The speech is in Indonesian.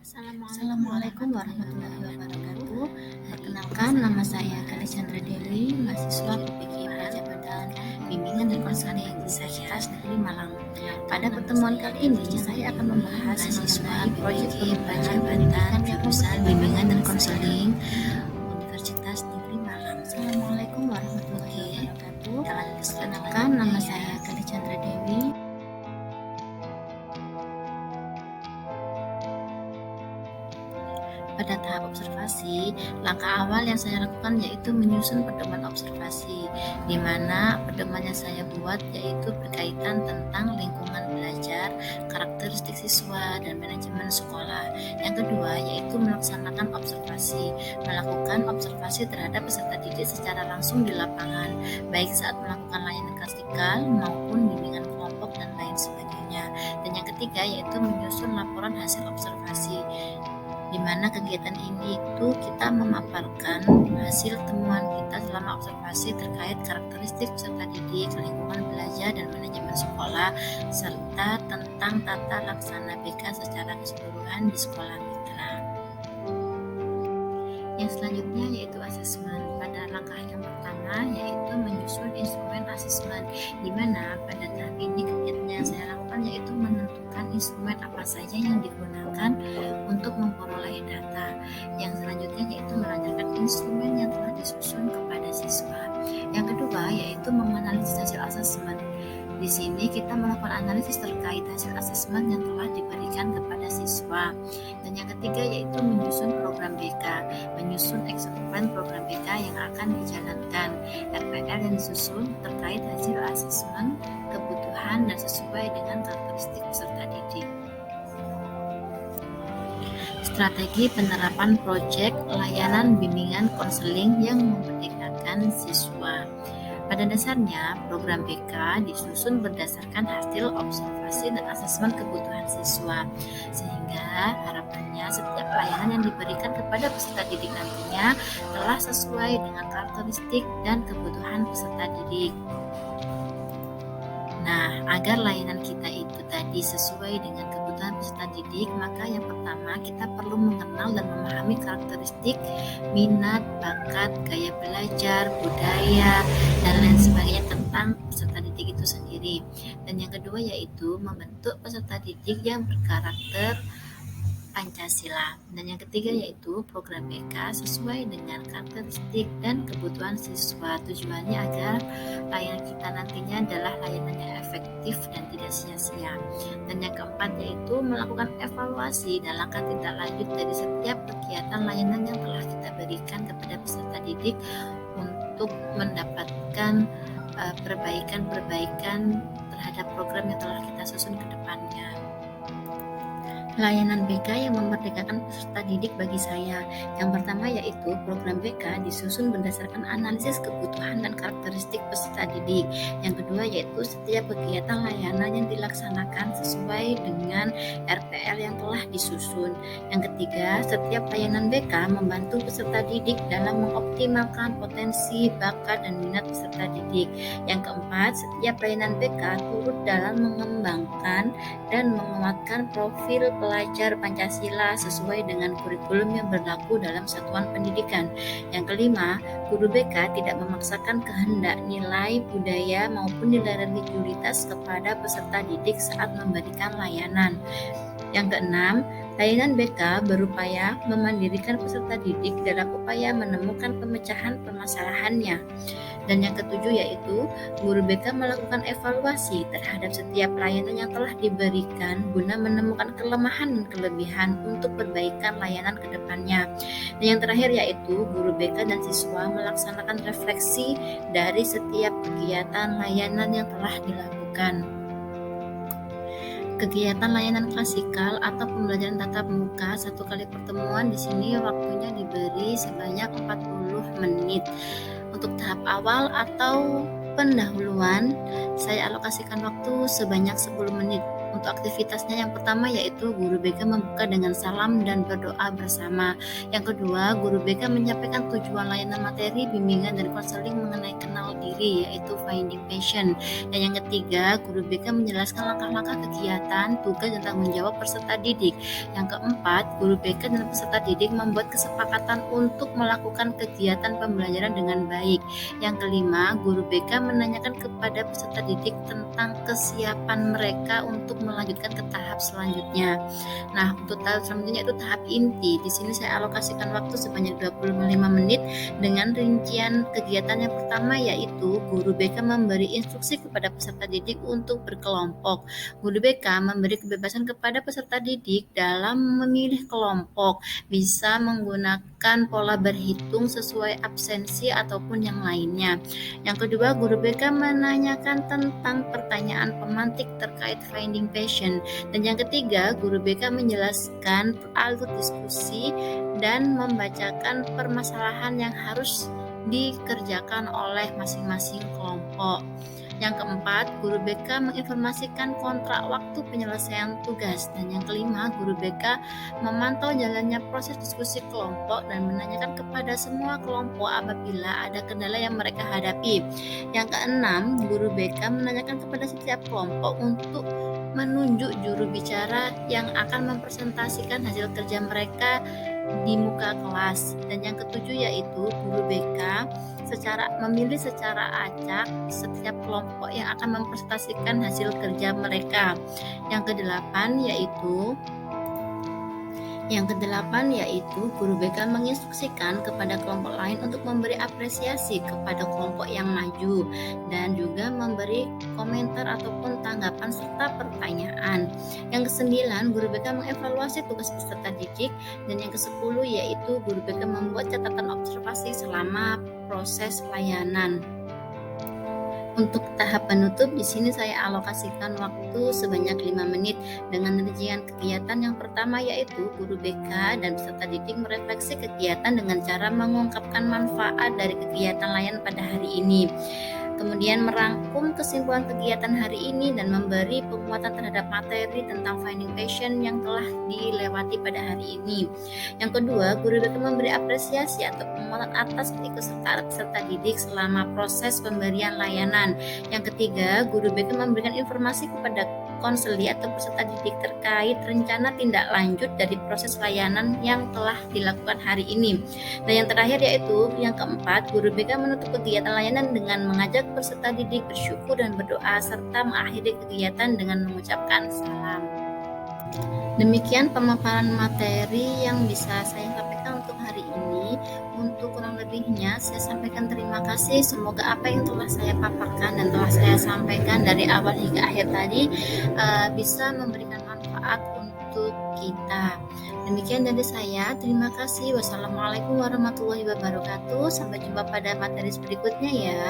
Assalamualaikum warahmatullahi wabarakatuh. Perkenalkan, nama saya Kali Chandra Dewi, mahasiswa PPG Jabatan Bimbingan dan Konseling Universitas Negeri Malang. Pada pertemuan kali ini, saya akan membahas mengenai proyek pengembangan pendidikan jurusan Bimbingan dan Konseling Universitas Negeri Malang. Assalamualaikum warahmatullahi wabarakatuh. Perkenalkan, nama saya Kali Chandra Dewi. Pada tahap observasi, langkah awal yang saya lakukan yaitu menyusun pedoman observasi, di mana pedoman yang saya buat yaitu berkaitan tentang lingkungan belajar, karakteristik siswa, dan manajemen sekolah. Yang kedua yaitu melaksanakan observasi, melakukan observasi terhadap peserta didik secara langsung di lapangan, baik saat melakukan layanan klasikal maupun bimbingan kelompok dan lain sebagainya. Dan yang ketiga yaitu menyusun laporan hasil observasi, di mana kegiatan ini itu kita memaparkan hasil temuan kita selama observasi terkait karakteristik peserta didik, lingkungan belajar, dan manajemen sekolah, serta tentang tata laksana BK secara keseluruhan di sekolah mitra. Yang selanjutnya yaitu asesmen. Pada langkah yang pertama yaitu menyusun instrumen asesmen, di mana pada tahap ini kegiatan yang saya lakukan yaitu menentukan instrumen apa saja yang digunakan untuk memperoleh data. Yang selanjutnya yaitu merancangkan instrumen yang telah disusun kepada siswa. Yang kedua yaitu menganalisis hasil asesmen. Di sini kita melakukan analisis terkait hasil asesmen yang telah diberikan kepada siswa. Dan yang ketiga yaitu menyusun program BK, menyusun action plan program BK yang akan dijalankan, RPL yang disusun terkait hasil asesmen, kebutuhan, dan sesuai dengan karakteristik peserta didik. Strategi penerapan proyek layanan bimbingan konseling yang memerdekakan siswa. Pada dasarnya, program BK disusun berdasarkan hasil observasi dan asesmen kebutuhan siswa, sehingga harapannya setiap layanan yang diberikan kepada peserta didik nantinya telah sesuai dengan karakteristik dan kebutuhan peserta didik. Nah, agar layanan kita itu tadi sesuai dengan kebutuhan peserta didik, maka yang pertama kita perlu mengenal dan memahami karakteristik, minat, bakat, gaya belajar, budaya, dan lain sebagainya tentang peserta didik itu sendiri. Dan yang kedua yaitu membentuk peserta didik yang berkarakter Pancasila. Dan yang ketiga yaitu program BK sesuai dengan karakteristik dan kebutuhan siswa. Tujuannya agar layanan kita nantinya adalah layanan yang efektif dan tidak sia-sia. Dan yang keempat yaitu melakukan evaluasi dan langkah tindak lanjut dari setiap kegiatan layanan yang telah kita berikan kepada peserta didik untuk mendapatkan perbaikan-perbaikan terhadap program yang telah kita susun ke depannya. Layanan BK yang memerdekakan peserta didik bagi saya. Yang pertama yaitu program BK disusun berdasarkan analisis kebutuhan dan karakteristik peserta didik. Yang kedua yaitu setiap kegiatan layanan yang dilaksanakan sesuai dengan RPL yang telah disusun. Yang ketiga, setiap layanan BK membantu peserta didik dalam mengoptimalkan potensi, bakat, dan minat peserta didik. Yang keempat, setiap layanan BK turut dalam mengembangkan dan menguatkan profil pelajar Pancasila sesuai dengan kurikulum yang berlaku dalam satuan pendidikan. Yang kelima, guru BK tidak memaksakan kehendak nilai budaya maupun nilai religiulitas kepada peserta didik saat memberikan layanan. Yang keenam, layanan BK berupaya memandirikan peserta didik dalam upaya menemukan pemecahan permasalahannya. Dan yang ketujuh yaitu guru BK melakukan evaluasi terhadap setiap layanan yang telah diberikan guna menemukan kelemahan dan kelebihan untuk perbaikan layanan ke depannya. Dan yang terakhir yaitu guru BK dan siswa melaksanakan refleksi dari setiap kegiatan layanan yang telah dilakukan. Kegiatan layanan klasikal atau pembelajaran tatap muka satu kali pertemuan di sini waktunya diberi sebanyak 40 menit. Untuk tahap awal atau pendahuluan, saya alokasikan waktu sebanyak 10 menit Untuk aktivitasnya yang pertama yaitu guru BK membuka dengan salam dan berdoa bersama. Yang kedua, guru BK menyampaikan tujuan layanan materi, bimbingan, dan konseling mengenai kenal diri yaitu finding passion. Dan yang ketiga, guru BK menjelaskan langkah-langkah kegiatan, tugas, dan tanggung jawab peserta didik. Yang keempat, guru BK dan peserta didik membuat kesepakatan untuk melakukan kegiatan pembelajaran dengan baik. Yang kelima, guru BK menanyakan kepada peserta didik tentang kesiapan mereka untuk melanjutkan ke tahap selanjutnya. Nah, untuk tahap selanjutnya itu tahap inti. Di sini saya alokasikan waktu sebanyak 25 menit dengan rincian kegiatan yang pertama yaitu guru BK memberi instruksi kepada peserta didik untuk berkelompok. Guru BK memberi kebebasan kepada peserta didik dalam memilih kelompok, bisa menggunakan pola berhitung sesuai absensi ataupun yang lainnya. Yang kedua, guru BK menanyakan tentang pertanyaan pemantik terkait finding passion. Dan yang ketiga, guru BK menjelaskan alur diskusi dan membacakan permasalahan yang harus dikerjakan oleh masing-masing kelompok. Yang keempat, guru BK menginformasikan kontrak waktu penyelesaian tugas. Dan yang kelima, guru BK memantau jalannya proses diskusi kelompok dan menanyakan kepada semua kelompok apabila ada kendala yang mereka hadapi. Yang keenam, guru BK menanyakan kepada setiap kelompok untuk menunjuk juru bicara yang akan mempresentasikan hasil kerja mereka di muka kelas. Dan yang ketujuh yaitu guru BK memilih secara acak setiap kelompok yang akan mempresentasikan hasil kerja mereka. Yang kedelapan yaitu guru BK menginstruksikan kepada kelompok lain untuk memberi apresiasi kepada kelompok yang maju dan juga memberi komentar ataupun tanggapan serta pertanyaan. Yang kesembilan, guru BK mengevaluasi tugas peserta didik. Dan yang ke-10 yaitu guru BK membuat catatan observasi selama proses layanan. Untuk tahap penutup di sini saya alokasikan waktu sebanyak 5 menit dengan rincian kegiatan yang pertama yaitu guru BK dan peserta didik merefleksi kegiatan dengan cara mengungkapkan manfaat dari kegiatan layanan pada hari ini. Kemudian merangkum kesimpulan kegiatan hari ini dan memberi penguatan terhadap materi tentang finding passion yang telah dilewati pada hari ini. Yang kedua, guru BK memberi apresiasi atau penguatan atas keikutsertaan peserta didik selama proses pemberian layanan. Yang ketiga, guru BK memberikan informasi kepada konseli atau peserta didik terkait rencana tindak lanjut dari proses layanan yang telah dilakukan hari ini. Dan yang terakhir yaitu yang keempat, guru BK menutup kegiatan layanan dengan mengajak peserta didik bersyukur dan berdoa serta mengakhiri kegiatan dengan mengucapkan salam. Demikian pemaparan materi yang bisa saya sampaikan untuk hari ini. Untuk kurang lebihnya saya sampaikan terima kasih. Semoga apa yang telah saya paparkan dan telah saya sampaikan dari awal hingga akhir tadi bisa memberikan manfaat untuk kita. Demikian dari saya. Terima kasih. Wassalamualaikum warahmatullahi wabarakatuh. Sampai jumpa pada materi berikutnya ya.